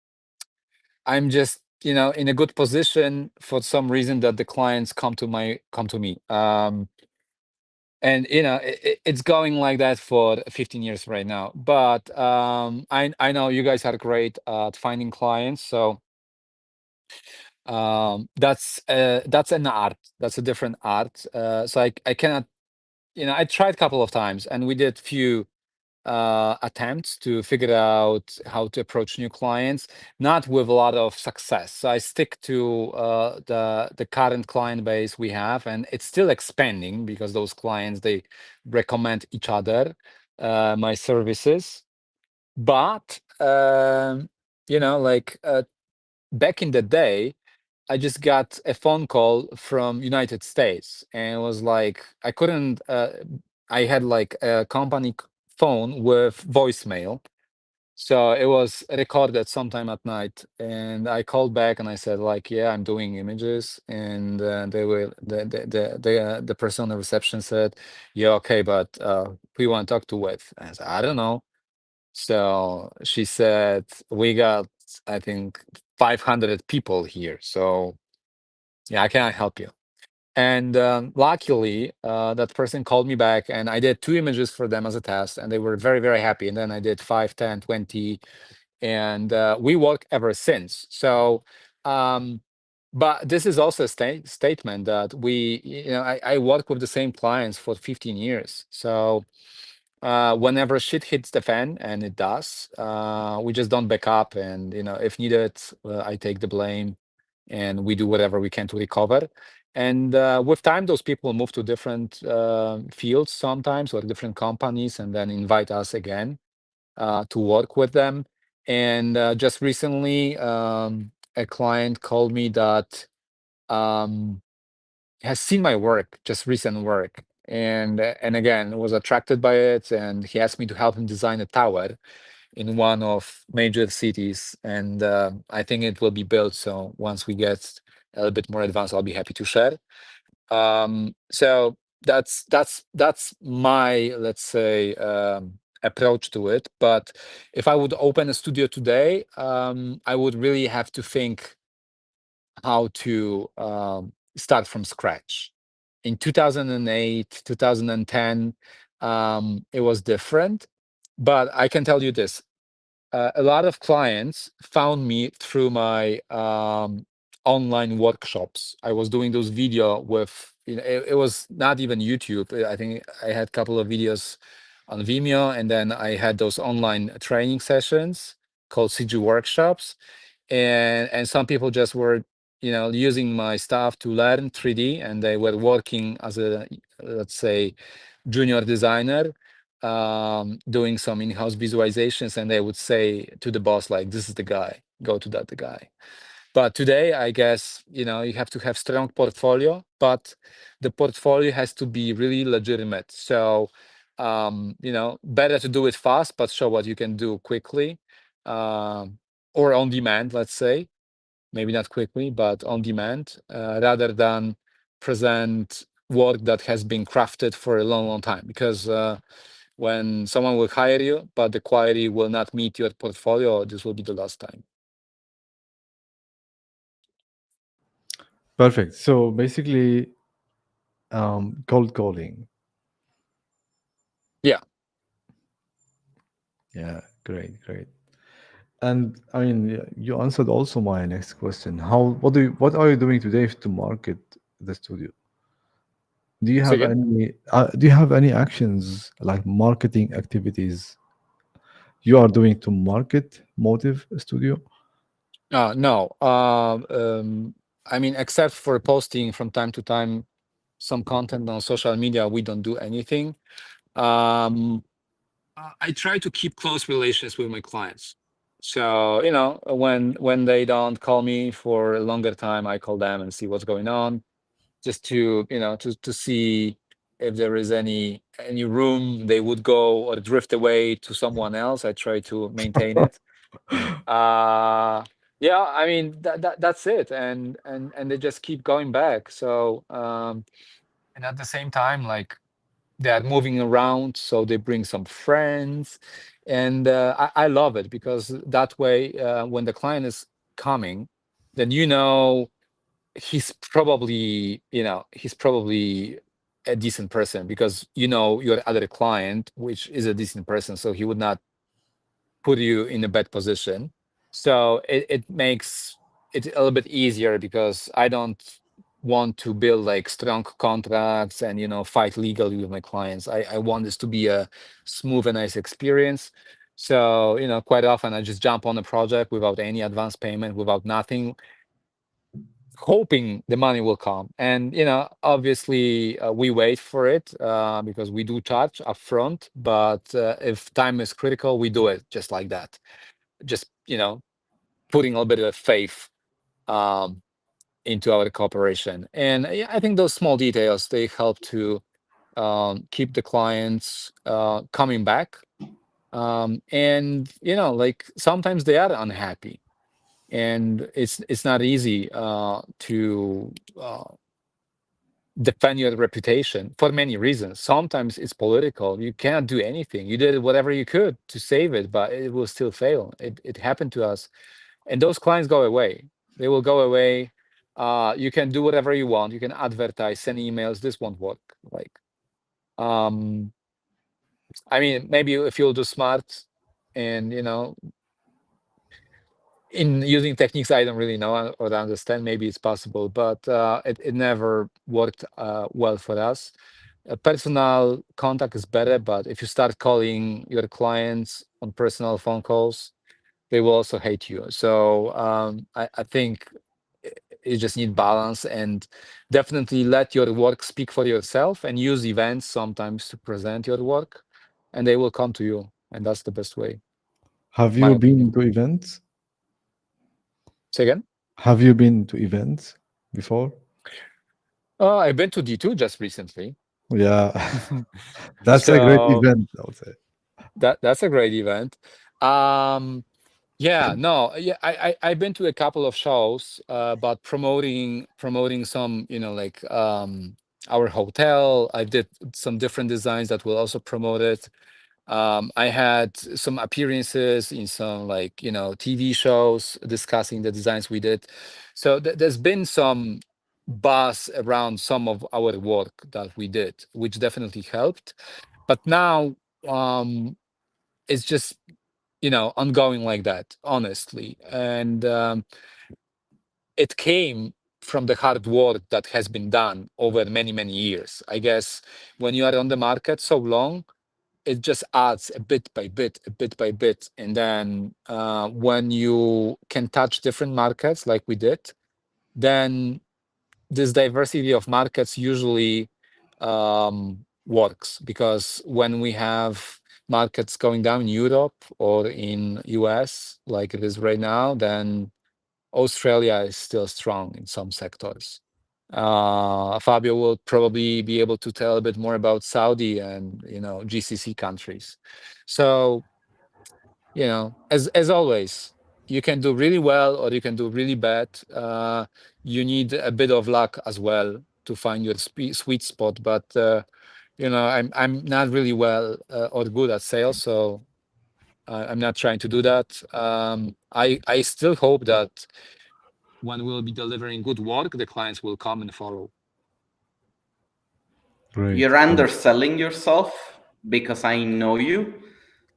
I'm just, in a good position for some reason that the clients come to me. And it's going like that for 15 years right now. But I know you guys are great at finding clients. So that's an art. That's a different art. So I cannot, I tried a couple of times, and we did few attempts to figure out how to approach new clients, not with a lot of success. So I stick to the current client base we have, and it's still expanding because those clients, they recommend each other my services. But like back in the day, I just got a phone call from United States, and it was like I couldn't. I had like a company phone with voicemail, so it was recorded sometime at night. And I called back and I said like, "Yeah, I'm doing images," and they were the person on the reception said, "Yeah, okay, but who you want to talk to with?" And I said, "I don't know." So she said, "We got, I think, 500 people here, so." Yeah, I cannot help you. And luckily, that person called me back, and I did 2 images for them as a test, and they were very, very happy. And then I did 5, 10, 20, and we work ever since. So, um, but this is also a statement that I work with the same clients for 15 years. So whenever shit hits the fan, and it does, we just don't back up. And if needed, I take the blame, and we do whatever we can to recover. And with time, those people move to different fields sometimes, or different companies, and then invite us again to work with them. And just recently, a client called me that um, has seen my work, just recent work, and again was attracted by it, and he asked me to help him design a tower in one of major cities, and I think it will be built. So once we get a little bit more advanced, I'll be happy to share. So that's my, let's say, approach to it. But if I would open a studio today, I would really have to think how to start from scratch. In 2008, 2010, it was different. But I can tell you this: a lot of clients found me through my online workshops. I was doing those video with, it was not even YouTube. I think I had a couple of videos on Vimeo, and then I had those online training sessions called CG workshops. And some people just were using my stuff to learn 3D, and they were working as a, let's say, junior designer, doing some in-house visualizations, and they would say to the boss like, "This is the guy, go to that the guy." But today, I guess, you have to have strong portfolio, but the portfolio has to be really legitimate. So better to do it fast, but show what you can do quickly, or on demand, let's say. Maybe not quickly, but on demand, rather than present work that has been crafted for a long, long time. Because when someone will hire you, but the quality will not meet your portfolio, this will be the last time. Perfect. So basically, cold calling. Yeah. Yeah, great, great. And I mean, you answered also my next question. What are you doing today to market the studio? So again, Do you have any actions like marketing activities you are doing to market Motiv Studio? no. I mean, except for posting from time to time some content on social media, we don't do anything. Um, I try to keep close relations with my clients. So when they don't call me for a longer time, I call them and see what's going on, just to to see if there is any room they would go or drift away to someone else. I try to maintain it. Yeah, I mean that's it, and they just keep going back. So and at the same time, like, they are moving around, so they bring some friends, and I love it, because that way, when the client is coming, then he's probably a decent person, because your other client, which is a decent person, so he would not put you in a bad position. So it makes it a little bit easier, because I don't want to build like strong contracts and, fight legally with my clients. I want this to be a smooth and nice experience. So, quite often I just jump on a project without any advance payment, without nothing, hoping the money will come. And, obviously we wait for it because we do charge upfront. But if time is critical, we do it just like that. Just, putting a little bit of faith um, into our cooperation. And yeah, I think those small details, they help to keep the clients coming back. And, like sometimes they are unhappy, and it's not easy to defend your reputation for many reasons. Sometimes it's political. You cannot do anything. You did whatever you could to save it, but it will still fail. It happened to us. And those clients go away. They will go away. You can do whatever you want. You can advertise, send emails. This won't work. Like, um, I mean, maybe if you'll do smart and, in using techniques I don't really know or understand, maybe it's possible, but it never worked well for us. Personal contact is better, but if you start calling your clients on personal phone calls, they will also hate you. So I think you just need balance, and definitely let your work speak for yourself, and use events sometimes to present your work, and they will come to you. And that's the best way, Have my you been opinion. to events? Say again? Have you been to events before? I've been to D2 just recently. Yeah, that's a great So event, I would say. that's a great event. Um, Yeah, no, yeah, I've been to a couple of shows, but promoting some, like our hotel. I did some different designs that will also promote it. I had some appearances in some, like, TV shows discussing the designs we did. So there's been some buzz around some of our work that we did, which definitely helped. But now it's just, ongoing like that, honestly. And it came from the hard work that has been done over many, many years. I guess when you are on the market so long, it just adds a bit by bit, a bit by bit. And then when you can touch different markets like we did, then this diversity of markets usually works, because when we have markets going down in Europe or in US like it is right now, then Australia is still strong in some sectors. Fabio will probably be able to tell a bit more about Saudi and, GCC countries. So, as always, you can do really well or you can do really bad. You need a bit of luck as well to find your sweet spot. But I'm not really well or good at sales, so I'm not trying to do that. I still hope that when we'll be delivering good work, the clients will come and follow. Great, You're great. underselling yourself because I know you.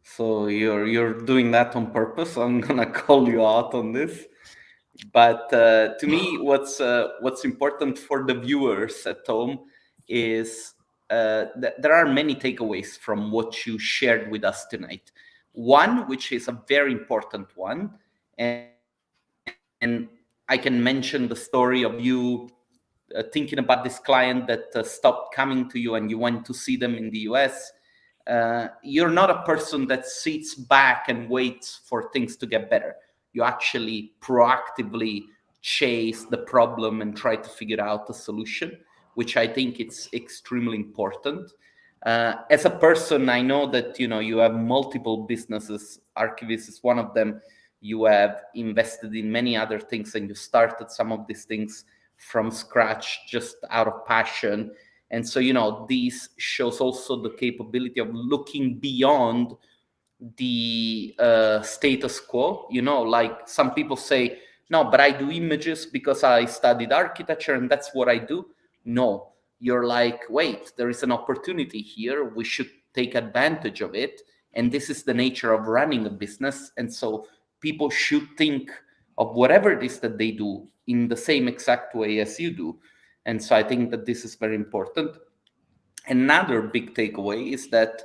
So you're doing that on purpose. I'm gonna call you out on this. But to me, what's important for the viewers at home is there are many takeaways from what you shared with us tonight. One, which is a very important one, and I can mention the story of you thinking about this client that stopped coming to you and you went to see them in the US. You're not a person that sits back and waits for things to get better. You actually proactively chase the problem and try to figure out a solution, which I think it's extremely important. As a person, I know that you have multiple businesses. Archviz is one of them. You have invested in many other things, and you started some of these things from scratch just out of passion. And so this shows also the capability of looking beyond the status quo. Like some people say, no, but I do images because I studied architecture and that's what I do. No, you're like, wait, there is an opportunity here, we should take advantage of it. And this is the nature of running a business. And so people should think of whatever it is that they do in the same exact way as you do. And so I think that this is very important. Another big takeaway is that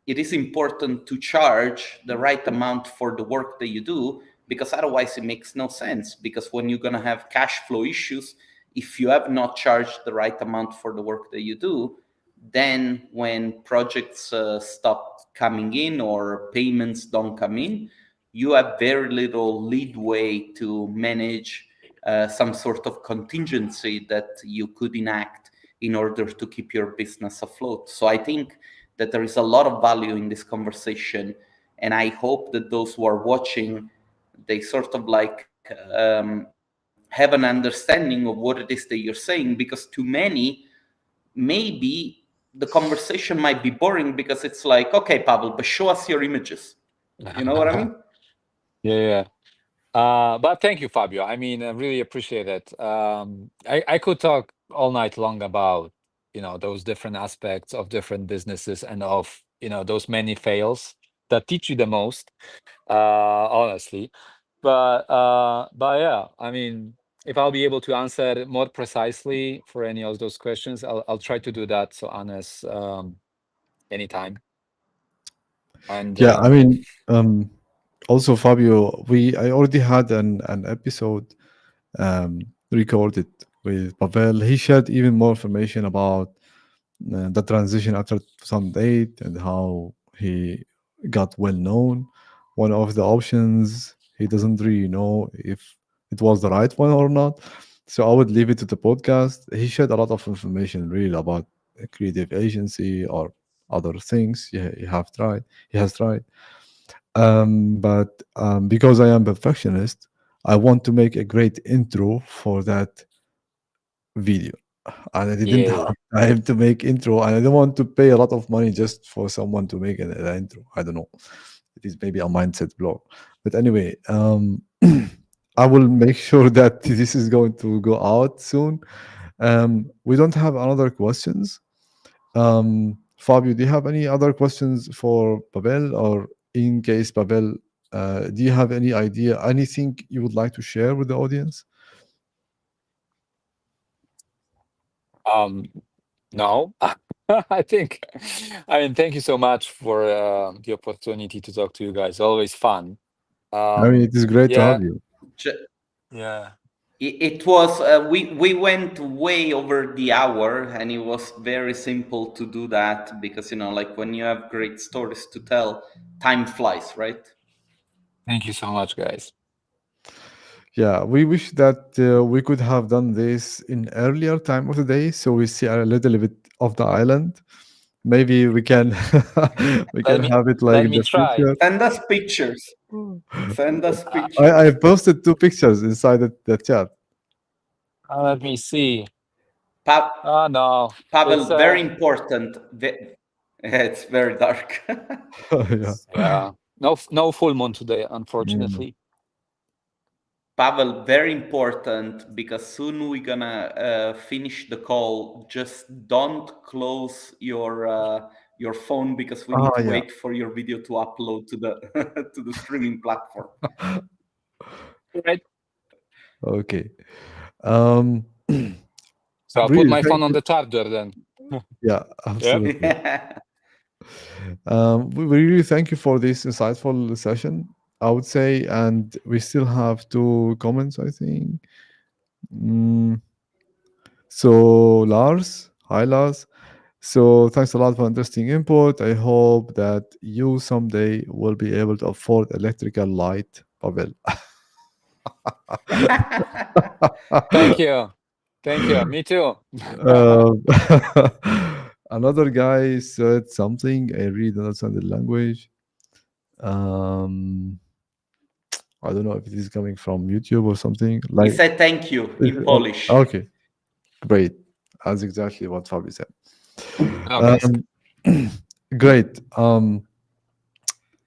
it is important to charge the right amount for the work that you do, because otherwise it makes no sense. Because when you're going to have cash flow issues, if you have not charged the right amount for the work that you do, then when projects stop coming in or payments don't come in, you have very little leadway to manage some sort of contingency that you could enact in order to keep your business afloat. So I think that there is a lot of value in this conversation, and I hope that those who are watching, they sort of like have an understanding of what it is that you're saying, because to many, maybe the conversation might be boring because it's like, okay, Pavel, but show us your images. You know what I mean? Yeah. But thank you, Fabio. I mean, I really appreciate it. I could talk all night long about, those different aspects of different businesses and of, those many fails that teach you the most, honestly. But yeah, I mean, if I'll be able to answer more precisely for any of those questions, I'll try to do that. So honest, anytime. And Yeah, I mean, also Fabio, I already had an episode recorded with Pavel. He shared even more information about the transition after 2008 and how he got well known. One of the options, he doesn't really know if it was the right one or not. So I would leave it to the podcast. He shared a lot of information really about a creative agency or other things he has tried. But because I am perfectionist, I want to make a great intro for that video, and I didn't yeah, have time to make intro, and I don't want to pay a lot of money just for someone to make an intro. I don't know. It is maybe a mindset block, but anyway, I will make sure that this is going to go out soon. We don't have another questions. Fabio, do you have any other questions for Pavel, or in case Pavel, do you have any idea, anything you would like to share with the audience? um, no, I think. I mean, thank you so much for the opportunity to talk to you guys. Always fun. I mean, it is great to Yeah, have you. Ju- yeah. It was we went way over the hour, and it was very simple to do that, because like when you have great stories to tell, time flies, right? Thank you so much, guys. Yeah, we wish that we could have done this in earlier time of the day, so we see a little bit of the island. Maybe we can we Let can me have it like let in me the try. future. Send us pictures. Send us I pictures. posted two pictures inside the chat. Let me see. Pa- Oh no, it's Pavel, very important. It's very dark. Yeah. yeah. No full moon today, Mm. unfortunately. Pavel, very important, because soon we're gonna finish the call. Just don't close your phone, because we need Ah, to yeah. wait for your video to upload to the to the streaming platform. Right. Okay. Um, So I'll put really, my thank phone on you. the charger then. Yeah, Yep. absolutely. We really thank you for this insightful session, I would say, and we still have two comments, I think. Mm, so, Lars, hi, Lars. So, thanks a lot for interesting input. I hope that you someday will be able to afford electrical light, Pavel. Thank you. Thank you. Me too. Um, another guy said something. I really don't understand the language. Um, I don't know if it is coming from YouTube or something. He Like, said thank you in Polish. okay, great. That's exactly what Fabio said. Okay. Um, great.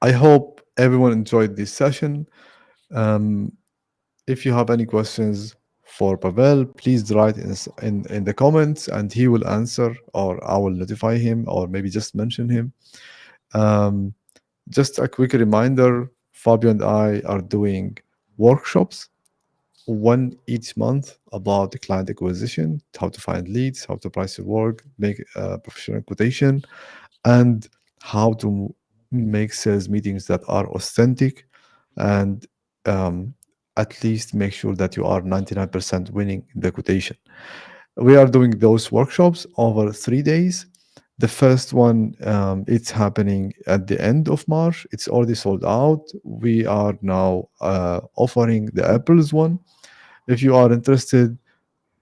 I hope everyone enjoyed this session. Um, if you have any questions for Pavel, please write in the comments, and he will answer, or I will notify him, or maybe just mention him. Um, just a quick reminder, Fabio and I are doing workshops one each month about the client acquisition, how to find leads, how to price your work, make a professional quotation, and how to make sales meetings that are authentic, and um, at least make sure that you are 99% winning the quotation. We are doing those workshops over 3 days. The first one, it's happening at the end of March. It's already sold out. We are now offering the April's one. If you are interested,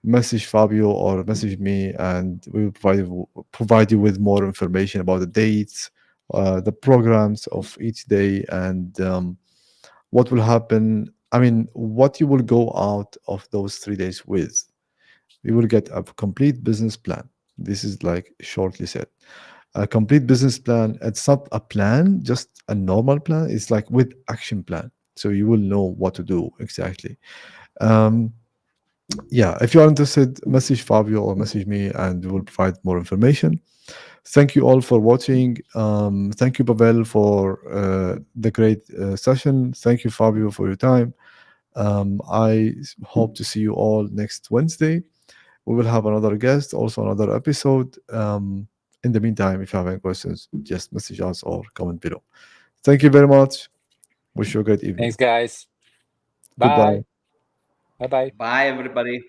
message Fabio or message me, and we will provide you with more information about the dates, the programs of each day, and what will happen. I mean, what you will go out of those 3 days with. You will get a complete business plan. This is like shortly said. A complete business plan. It's not a plan, just a normal plan. It's like with action plan. So you will know what to do exactly. Um, yeah, if you are interested, message Fabio or message me, and we will provide more information. Thank you all for watching. Thank you, Pavel, for the great session. Thank you, Fabio, for your time. Hope to see you all next Wednesday. We will have another guest, also another episode. In the meantime, if you have any questions, just message us or comment below. Thank you very much. Wish you a great evening. Thanks, guys. Goodbye. Bye. Bye bye. Bye, everybody.